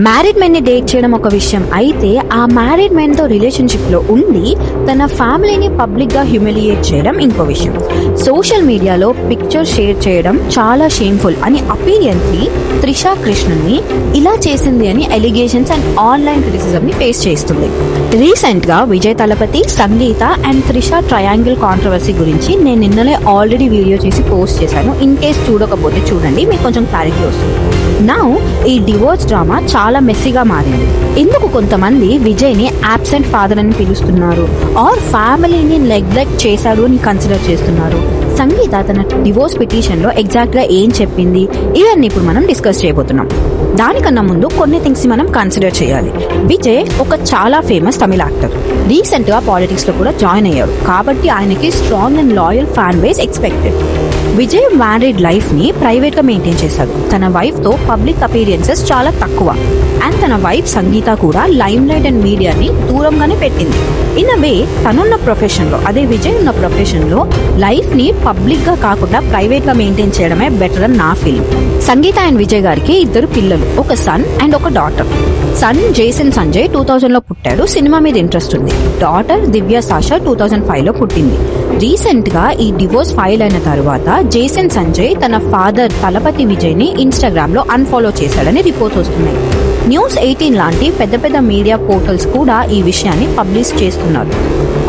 Married men ని date చేయడం ఒక విషయం అయితే, ఆ మ్యారీడ్ మెన్ తో రిలేషన్షిప్ లో ఉండి తన ఫ్యామిలీని పబ్లిక్ గా హ్యూమిలియేట్ చేయడం ఇంకో విషయం. సోషల్ మీడియాలో పిక్చర్ షేర్ చేయడం చాలా షేమ్ఫుల్ అని అపీరియన్స్లీ త్రిషా కృష్ణన్ ని ఇలా చేసింది అని ఎలిగేషన్స్ అండ్ ఆన్లైన్ క్రిటిసిజం ని ఫేస్ చేస్తుంది. రీసెంట్ గా విజయ్ తలపతి, సంగీత అండ్ త్రిషా ట్రయాంగిల్ కాంట్రవర్సీ గురించి నేను నిన్ననే ఆల్రెడీ వీడియో చేసి పోస్ట్ చేశాను. ఇన్ కేస్ చూడకపోతే చూడండి, మీకు కొంచెం క్లారిటీ వస్తుంది. నౌ ఈ డివోర్స్ డ్రామా చాలా మెస్సీగా మారింది. ఎందుకు కొంతమంది విజయ్ ని అబ్సెంట్ ఫాదర్ అని పిలుస్తున్నారు, ఆర్ ఫ్యామిలీని నెగ్లెక్ట్ చేశాడు అని కన్సిడర్ చేస్తున్నారు. సంగీత తన డివోర్స్ పిటిషన్ లో ఎగ్జాక్ట్ గా ఏం చెప్పింది, ఇవన్నీ ఇప్పుడు మనం డిస్కస్ చేయబోతున్నాం. దానికన్నా ముందు కొన్ని థింగ్స్ ని మనం కన్సిడర్ చేయాలి. విజయ్ ఒక చాలా ఫేమస్ తమిళ యాక్టర్. రీసెంట్ గా పాలిటిక్స్ లో కూడా జాయిన్ అయ్యారు, కాబట్టి ఆయనకి strong and loyal fan base expected. Vijay married life ని ప్రైవేట్ గా మెయింటైన్ చేశాడు. తన వైఫ్ తో పబ్లిక్ అపీరియన్సెస్ చాలా తక్కువ. అండ్ తన వైఫ్ సంగీత కూడా లైమ్ లైట్ అండ్ మీడియాని దూరంగానే పెట్టింది. ఇన్ అ వే తనున్న ప్రొఫెషన్ లో, అదే విజయ్ ఉన్న ప్రొఫెషన్ లో లైఫ్ ని పబ్లిక్ గా కాకుండా ప్రైవేట్ గా మెయింటైన్ చేయడమే బెటర్ అని నా ఫీలింగ్. సంగీత అండ్ విజయ్ గారికి 2 పిల్లలు, ఒక సన్ అండ్ ఒక డాటర్. సన్ జేసన్ సంజయ్ 2000 లో పుట్టాడు, సినిమా మీద ఇంట్రెస్ట్ ఉంది. డాటర్ దివ్య సాషా 2005 లో పుట్టింది. రీసెంట్ గా ఈ డివోర్స్ ఫైల్ అయిన తర్వాత జేసన్ సంజయ్ తన ఫాదర్ తలపతి విజయ్ ని ఇన్స్టాగ్రామ్ లో అన్ఫాలో చేశాడని రిపోర్ట్స్ వస్తున్నాయి. న్యూస్ 18 లాంటి పెద్ద పెద్ద మీడియా పోర్టల్స్ కూడా ఈ విషయాన్ని పబ్లిష్ చేస్తున్నారు.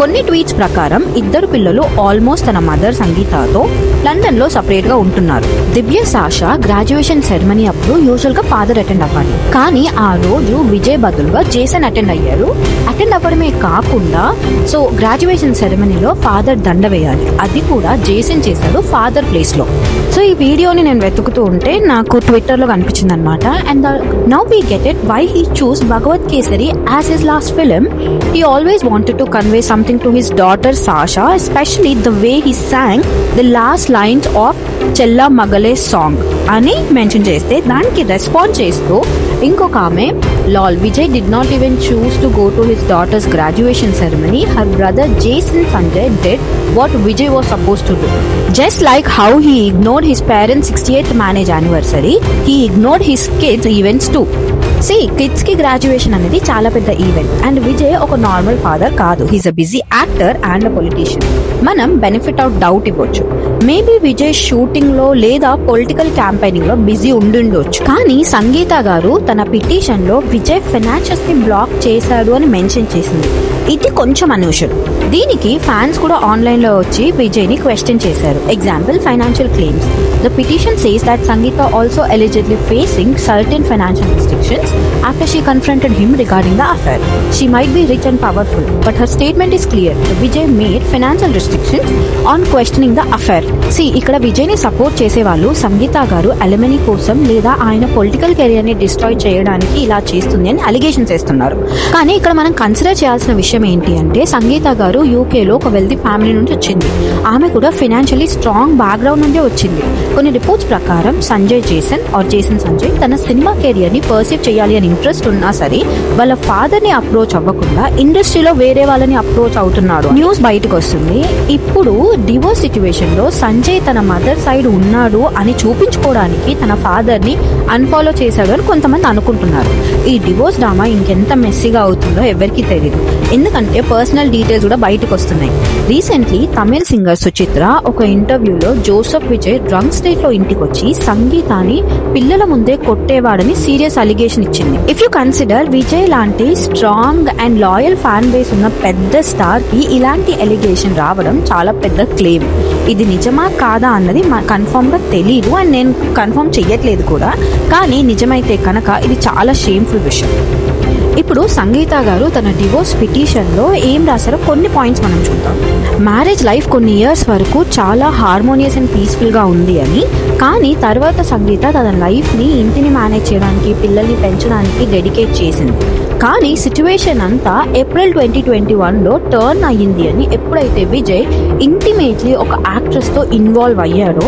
కొన్ని ట్వీట్స్ ప్రకారం 2 పిల్లలు ఆల్మోస్ట్ తన మదర్ సంగీతతో లండన్ లో సపరేట్ గా ఉంటున్నారు. దివ్య సాషా గ్రాడ్యుయేషన్ సెరమనీ అప్పుడు యూజువల్ గా ఫాదర్ అటెండ్ అవ్వాలి, కానీ ఆ రోజు విజయ్ బదులుగా జేసన్ అటెండ్ అయ్యారు. అటెండ్ అవ్వడమే కాకుండా సో గ్రాడ్యుయేషన్ సెరమనీలో ఫాదర్ దండ వేయాలి, అది కూడా జేసన్ చేశాడు ఫాదర్ ప్లేస్ లో. సో ఈ వీడియోని నేను వెతుకుతూ ఉంటే నాకు ట్విట్టర్ లో కనిపించింది అనమాట. And now we get it why he chose Bhagavanth Kesari as his last film. He always wanted to convey something to his daughter Sasha, especially the way he sang the last lines of Chella Magale song అని mention చేస్తే, దానికి respond చేస్తూ ఇంకొక ఆమె, Lal Vijay did not even choose to go to his daughter's graduation ceremony. Her brother Jason Sanjay did what Vijay was supposed to do. Just like how he ignored his parents' 68th marriage anniversary, he ignored his kids' events too. Kids కి graduation అనేది చాలా పెద్ద event, and Vijay ఒక normal father కాదు. He's a busy actor and a politician. మనం benefit of doubt ఇవ్వచ్చు. Maybe Vijay shooting లో లేదా పొలిటికల్ క్యాంపెయినింగ్ లో బిజీ ఉండుండొచ్చు, కానీ సంగీత గారు తన పిటిషన్ లో విజయ్ ఫైనాన్షియల్స్ ని బ్లాక్ చేశాడు అని మెన్షన్ చేసింది. ఇది కొంచెం అన్యూజువల్. దీనికి ఫ్యాన్స్ కూడా ఆన్లైన్ లో వచ్చి విజయ్ ని క్వశ్చన్ చేశారు. Example, financial claims. The petition says that Sangeetha also allegedly facing certain financial restrictions after she confronted him regarding the affair. She might be rich and powerful, but her statement is clear. Vijay made financial restrictions on questioning the affair. ఇక్కడ విజయ్ ని support చేసే వాళ్ళు సంగీత గారు alimony కోసం లేదా ఆయన political career ని destroy చేయడానికి ఇలా చేస్తుంది అని అలిగేషన్స్ చేస్తున్నారు. కానీ ఇక్కడ మనం కన్సిడర్ చేయాల్సిన విషయం ఏంటి అంటే, సంగీత గారు యూకేలో ఒక వెల్తీ ఫ్యామిలీ నుంచి వచ్చింది. ఆమె కూడా ఫైనాన్షియల్లీ స్ట్రాంగ్ బ్యాక్గ్రౌండ్ నుండి వచ్చింది. కొన్ని రిపోర్ట్స్ ప్రకారం జేసన్ సంజయ్ తన సినిమా కెరియర్ ని పర్సీవ్ చేయాలి అని ఇంట్రెస్ట్ ఉన్నా సరే వాళ్ళ ఫాదర్ ని అప్రోచ్ అవ్వకుండా ఇండస్ట్రీలో వేరే వాళ్ళని అప్రోచ్ అవుతున్నాడు న్యూస్ బయటకు వస్తుంది. ఇప్పుడు డివోర్స్ సిచ్యువేషన్ లో సంజయ్ తన మదర్ సైడ్ ఉన్నాడు అని చూపించుకోవడానికి తన ఫాదర్ ని అన్ఫాలో చేశాడు అని కొంతమంది అనుకుంటున్నారు. ఈ డివోర్స్ డ్రామా ఇంకెంత మెస్సీగా అవుతుందో ఎవరికి తెలియదు, ఎందుకంటే పర్సనల్ డీటెయిల్స్ కూడా బయటకు వస్తున్నాయి. రీసెంట్లీ తమిళ సింగర్ సుచిత్ర ఒక ఇంటర్వ్యూలో జోసెఫ్ విజయ్ డ్రంక్ స్టేట్ లో ఇంటికి వచ్చి సంగీతాన్ని పిల్లల ముందే కొట్టేవాడని సీరియస్ అలిగేషన్ ఇచ్చింది. ఇఫ్ యూ కన్సిడర్ విజయ్ లాంటి strong and loyal fan base ఉన్న పెద్ద స్టార్ కి ఇలాంటి ఎలిగేషన్ రావడం చాలా పెద్ద క్లెయిమ్. ఇది నిజమా కాదా అన్నది కన్ఫర్మ్ గా తెలియదు, అండ్ నేను కన్ఫర్మ్ చెయ్యట్లేదు కూడా. కానీ నిజమైతే కనుక ఇది చాలా షేమ్ఫుల్ విషయం. ఇప్పుడు సంగీత గారు తన డివోర్స్ పిటిషన్ లో ఏం రాశారో కొన్ని పాయింట్స్ మనం చూద్దాం. మ్యారేజ్ లైఫ్ కొన్ని ఇయర్స్ వరకు చాలా హార్మోనియస్ అండ్ పీస్ఫుల్ గా ఉంది అని, కానీ తర్వాత సంగీత తన లైఫ్ ని, ఇంటిని మేనేజ్ చేయడానికి, పిల్లల్ని పెంచడానికి డెడికేట్ చేసింది. కానీ సిచ్యువేషన్ అంతా ఏప్రిల్ 2021 లో టర్న్ అయ్యింది అని ఎప్పుడైతే విజయ్ ఇంటిమేట్లీ ఒక యాక్ట్రెస్ తో ఇన్వాల్వ్ అయ్యాడో,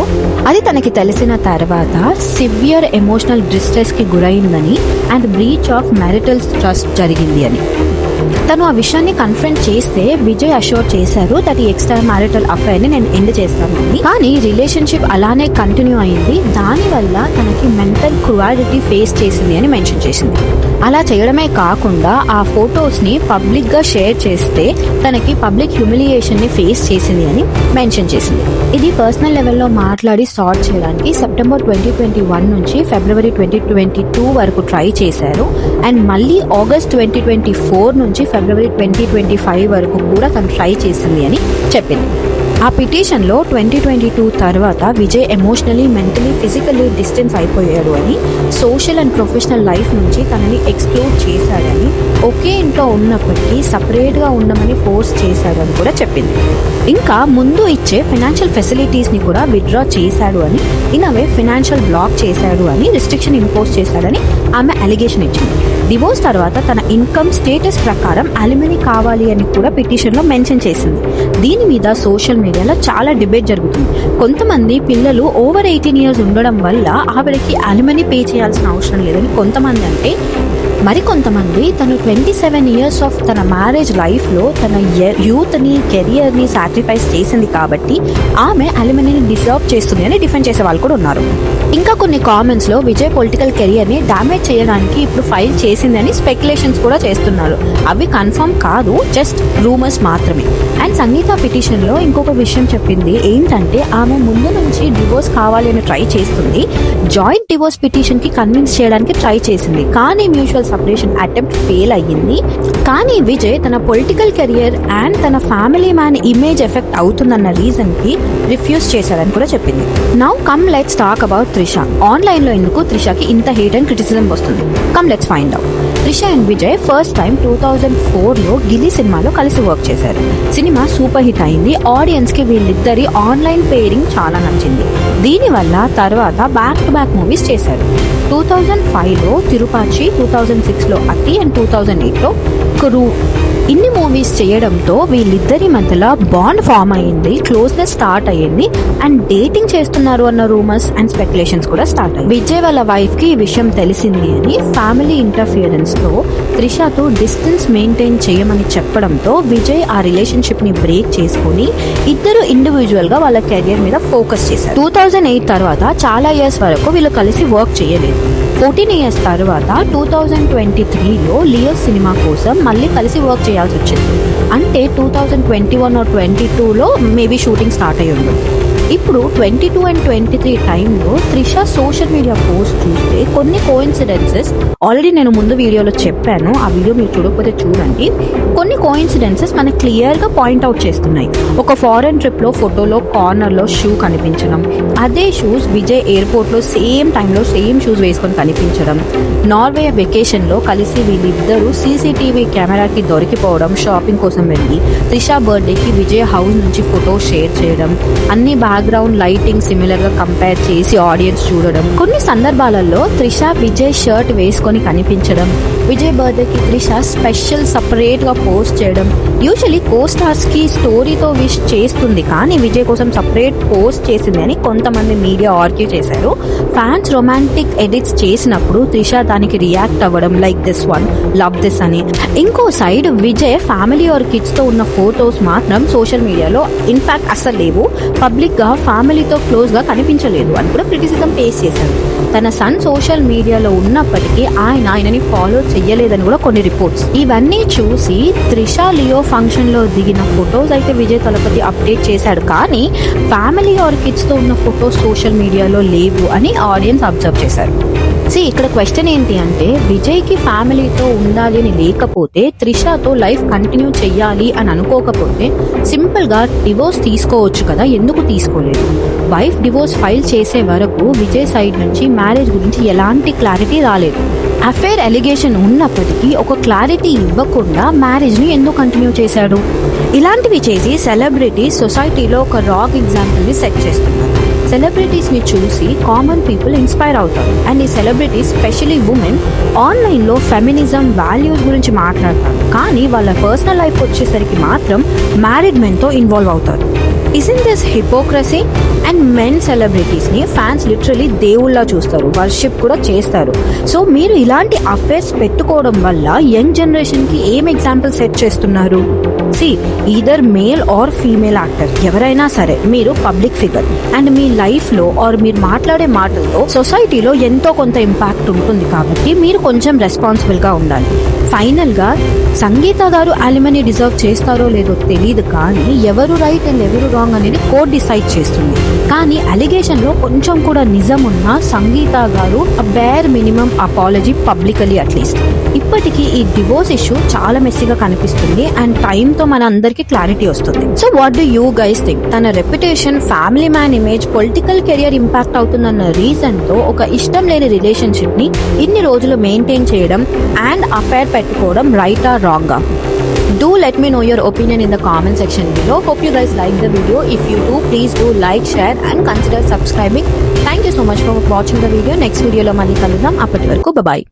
అది తనకి తెలిసిన తర్వాత సివియర్ ఎమోషనల్ డిస్ట్రెస్ కి గురైందని and breach of marital trust జరిగింది అని. తను ఆ విషయాన్ని కన్ఫ్రంట్ చేస్తే విజయ్ అష్యూర్ చేశారు దట్ ఈ ఎక్స్ట్రా మ్యారిటల్ అఫైర్ ని నేను ఎండ్ చేస్తాను అని. కానీ రిలేషన్షిప్ అలానే కంటిన్యూ అయింది. దానివల్ల తనకి మెంటల్ క్రువాలిటీ ఫేస్ చేసింది అని మెన్షన్ చేసింది. అలా చేయడమే కాకుండా ఆ ఫొటోస్ ని పబ్లిక్ గా షేర్ చేస్తే తనకి పబ్లిక్ హ్యూమిలియేషన్ ని ఫేస్ చేసింది అని మెన్షన్ చేసింది. ఇది పర్సనల్ లెవెల్లో మాట్లాడి సార్ట్ చేయడానికి సెప్టెంబర్ 2021 నుంచి ఫిబ్రవరి 2022 వరకు ట్రై చేశారు. అండ్ మళ్ళీ ఆగస్ట్ 2024 నుంచి ఫిబ్రవరి 2025 వరకు కూడా తను ట్రై చేసింది అని చెప్పింది. ఆ పిటిషన్లో 2022 తర్వాత Vijay emotionally, mentally, physically distance అయిపోయాడు అని, సోషల్ అండ్ ప్రొఫెషనల్ లైఫ్ నుంచి తనని ఎక్స్క్లూడ్ చేశాడని, ఒకే ఇంట్లో ఉన్నప్పటికీ సపరేట్గా ఉండమని ఫోర్స్ చేశాడని కూడా చెప్పింది. ఇంకా ముందు ఇచ్చే ఫైనాన్షియల్ ఫెసిలిటీస్ని కూడా విత్డ్రా చేశాడు అని, ఇన్ అవే ఫైనాన్షియల్ బ్లాక్ చేశాడు అని, రిస్ట్రిక్షన్ ఇంపోజ్ చేశాడని ఆమె అలిగేషన్ ఇచ్చింది. డివోర్స్ తర్వాత తన ఇన్కమ్ స్టేటస్ ప్రకారం అలిమనీ కావాలి అని కూడా పిటిషన్లో మెన్షన్ చేసింది. దీని మీద సోషల్ మీడియాలో చాలా డిబేట్ జరుగుతుంది. కొంతమంది పిల్లలు ఓవర్ 18 years ఉండడం వల్ల ఆవిడకి అలిమనీ పే చేయాల్సిన అవసరం లేదని కొంతమంది అంటే, మరికొంతమంది తను 27 years ఆఫ్ తన మ్యారేజ్ లైఫ్లో తన యూత్ని, కెరియర్ని సాక్రిఫైస్ చేసింది కాబట్టి ఆమె అలిమనీని డిజర్వ్ చేస్తుంది అని డిఫెండ్ చేసే వాళ్ళు కూడా ఉన్నారు. ఇంకా కొన్ని కామెంట్స్లో విజయ్ పొలిటికల్ కెరియర్ని డ్యామేజ్ చేయడానికి ఇప్పుడు ఫైల్ చేసింది అని స్పెక్యులేషన్స్ కూడా చేస్తున్నారు. అవి కన్ఫర్మ్ కాదు, జస్ట్ రూమర్స్ మాత్రమే. అండ్ సంగీత పిటిషన్లో ఇంకొక విషయం చెప్పింది ఏంటంటే, ఆమె ముందు నుంచి డివోర్స్ కావాలి అని ట్రై చేస్తుంది. జాయింట్ డివోర్స్ పిటిషన్కి కన్విన్స్ చేయడానికి ట్రై చేసింది, కానీ మ్యూచువల్ సెపరేషన్ అటెంప్ట్ ఫెయిల్ అయ్యింది. కానీ విజయ్ తన పొలిటికల్ కెరియర్ అండ్ తన ఫ్యామిలీ మ్యాన్ ఇమేజ్ ఎఫెక్ట్ అవుతుందన్న రీజన్ కి రిఫ్యూజ్ చేశారని కూడా చెప్పింది. Now come let's talk about Trisha. Online లో ఎందుకు త్రిషకి ఇంత హేట్ అండ్ క్రిటిసిజం వస్తుంది? Come let's find out. Trisha and Vijay first time 2004లో గిల్లీ సినిమాలో కలిసి వర్క్ చేశారు. సినిమా సూపర్ హిట్ అయింది. ఆడియన్స్ కి వీళ్ళిద్దరి ఆన్లైన్ పేరింగ్ చాలా నచ్చింది. దీనివల్ల తర్వాత బ్యాక్ టు బ్యాక్ మూవీస్ చేశారు. 2005లో తిరుపాచి, 2006లో అతి అండ్ 2008లో కురు. ఇన్ని మూవీస్ చేయడంతో వీళ్ళిద్దరి మధ్యలో బాండ్ ఫామ్ అయ్యింది, క్లోజ్నెస్ స్టార్ట్ అయ్యింది అండ్ డేటింగ్ చేస్తున్నారు అన్న రూమర్స్ అండ్ స్పెక్యులేషన్స్ కూడా స్టార్ట్ అయ్యాయి. విజయ్ వాళ్ళ వైఫ్ కి ఈ విషయం తెలిసింది అని ఫ్యామిలీ ఇంటర్ఫియరెన్స్ తో త్రిషతో డిస్టెన్స్ మెయింటైన్ చేయమని చెప్పడంతో విజయ్ ఆ రిలేషన్షిప్ ని బ్రేక్ చేసుకుని ఇద్దరు ఇండివిజువల్ గా వాళ్ళ కెరియర్ మీద ఫోకస్ చేశారు. 2008 తర్వాత చాలా ఇయర్స్ వరకు వీళ్ళు కలిసి వర్క్ చేయలేదు. 14 years తర్వాత 2023లో లియో సినిమా కోసం మళ్ళీ కలిసి వర్క్ చేయాల్సి వచ్చింది. అంటే 2021 or 22లో మేబీ షూటింగ్ స్టార్ట్ అయ్యి ఉంది. ఇప్పుడు 22 and 23 టైంలో త్రిష సోషల్ మీడియా పోస్ట్ చూస్తే కొన్ని కోఇన్సిడెన్సెస్ ఆల్రెడీ నేను ముందు వీడియోలో చెప్పాను, ఆ వీడియో మీరు చూడకపోతే చూడండి. కొన్ని కోఇన్సిడెన్సెస్ మనకు క్లియర్గా పాయింట్అవుట్ చేస్తున్నాయి. ఒక ఫారెన్ ట్రిప్లో ఫోటోలో కార్నర్లో షూ కనిపించడం, అదే షూస్ విజయ్ ఎయిర్పోర్ట్లో సేమ్ టైంలో సేమ్ షూస్ వేసుకొని కనిపించడం, నార్వే వెకేషన్లో కలిసి వీళ్ళిద్దరూ సీసీటీవీ కెమెరాకి దొరికిపోవడం, షాపింగ్ కోసం వెళ్ళి త్రిష బర్త్డేకి విజయ్ హౌస్ నుంచి ఫోటో షేర్ చేయడం, అన్ని బ్యాక్గ్రౌండ్ లైటింగ్ సిమిలర్ గా కంపేర్ చేసి ఆడియన్స్ చూడడం, కొన్ని సందర్భాలలో త్రిష విజయ్ షర్ట్ వేసుకొని కనిపించడం, విజయ్ బర్త్డేకి త్రిష స్పెషల్ సపరేట్ గా పోస్ట్ చేయడం. యూజువలీ కో స్టార్స్ కి స్టోరీతో విష్ చేస్తుంది, కానీ విజయ్ కోసం సపరేట్ పోస్ట్ చేసింది అని కొంతమంది మీడియా ఆర్గ్యూ చేశారు. ఫ్యాన్స్ రొమాంటిక్ ఎడిట్స్ చేసినప్పుడు త్రిష దానికి రియాక్ట్ అవ్వడం, like this one, love this అని. ఇంకో side Vijay family or kids తో ఉన్న ఫోటోస్ మాత్రం సోషల్ మీడియాలో ఇన్ఫాక్ట్ అసలు లేవు, పబ్లిక్ గా ఫ్యామిలీతో క్లోజ్ గా కనిపించలేదు అని కూడా క్రిటిసిజం ఫేస్ చేశారు. తన సన్ సోషల్ మీడియాలో ఉన్నప్పటికీ ఆయనని ఫాలో చెయ్యలేదని కూడా కొన్ని రిపోర్ట్స్. ఇవన్నీ చూసి త్రిష లియో ఫంక్షన్ లో దిగిన ఫొటోస్ అయితే విజయ్ తలపతి అప్డేట్ చేశాడు, కానీ ఫ్యామిలీ ఆర్ కిడ్స్ తో ఉన్న ఫొటోస్ సోషల్ మీడియాలో లేవు అని ఆడియన్స్ అబ్జర్వ్ చేశారు. ఇక్కడ క్వశ్చన్ ఏంటి అంటే, విజయ్కి ఫ్యామిలీతో ఉండాలి అని లేకపోతే, త్రిషతో లైఫ్ కంటిన్యూ చెయ్యాలి అని అనుకోకపోతే సింపుల్ గా డివోర్స్ తీసుకోవచ్చు కదా, ఎందుకు తీసుకోలేదు? వైఫ్ డివోర్స్ ఫైల్ చేసే వరకు విజయ్ సైడ్ నుంచి మ్యారేజ్ గురించి ఎలాంటి క్లారిటీ రాలేదు. అఫేర్ ఎలిగేషన్ ఉన్నప్పటికీ ఒక క్లారిటీ ఇవ్వకుండా మ్యారేజ్ ని ఎందుకు కంటిన్యూ చేశాడు? ఇలాంటివి చేసి సెలబ్రిటీస్ సొసైటీలో ఒక రాంగ్ ఎగ్జాంపుల్ ని సెట్ చేస్తున్నారు. సెలబ్రిటీస్ ని చూసి కామన్ పీపుల్ ఇన్స్పైర్ అవుతారు. అండ్ ఈ సెలబ్రిటీస్, స్పెషలీ ఉమెన్, ఆన్లైన్ లో ఫెమినిజం, వాల్యూస్ గురించి మాట్లాడతారు, కానీ వాళ్ళ పర్సనల్ లైఫ్ వచ్చేసరికి మాత్రం మ్యారీడ్ మెన్ తో ఇన్వాల్వ్ అవుతారు. Isn't this hypocrisy? And men celebrities ని ఫ్యాన్స్ లిటరలీ దేవుళ్ళ చూస్తారు, వర్షిప్ కూడా చేస్తారు. సో మీరు ఇలాంటి అఫైర్స్ పెట్టుకోవడం వల్ల యంగ్ జనరేషన్ కి ఏం ఎగ్జాంపుల్ సెట్ చేస్తున్నారు? See, either male or female actor ఎవరైనా సరే మీరు పబ్లిక్ ఫిగర్ అండ్ మీ లైఫ్ లో ఆర్ మీరు మాట్లాడే మాటలతో సొసైటీలో ఎంతో కొంత ఇంపాక్ట్ ఉంటుంది కాబట్టి మీరు కొంచెం రెస్పాన్సిబుల్ గా ఉండాలి. ఫైనల్ గా సంగీత గారు అలిమనీ డిజర్వ్ చేస్తారో లేదో తెలియదు, కానీ ఎవరు రైట్ అండ్ ఎవరు రాంగ్ అనేది కోర్ట్ డిసైడ్ చేస్తుంది. కానీ అలిగేషన్ లో కొంచెం కూడా నిజం ఉన్న సంగీత గారు bear minimum apology publicly at least. ఇప్పటికీ ఈ డివోర్స్ ఇష్యూ చాలా మెస్సీగా కనిపిస్తుంది అండ్ టైమ్ తో మన అందరికి క్లారిటీ వస్తుంది. So what do you guys think? తన reputation, family man image, political career impact అవుతుందన్న రీజన్ తో ఒక ఇష్టం లేని రిలేషన్షిప్ ని ఇన్ని రోజులు మెయింటైన్ చేయడం అండ్ అఫైర్ పెట్టుకోవడం రైటా రాంగా? Do let me know your opinion in the comment section below. Hope you guys like the video. If you do, please do like, share and consider subscribing. Thank you so much for watching the video. Next video lo mali kaludam. Appati varaku bye bye.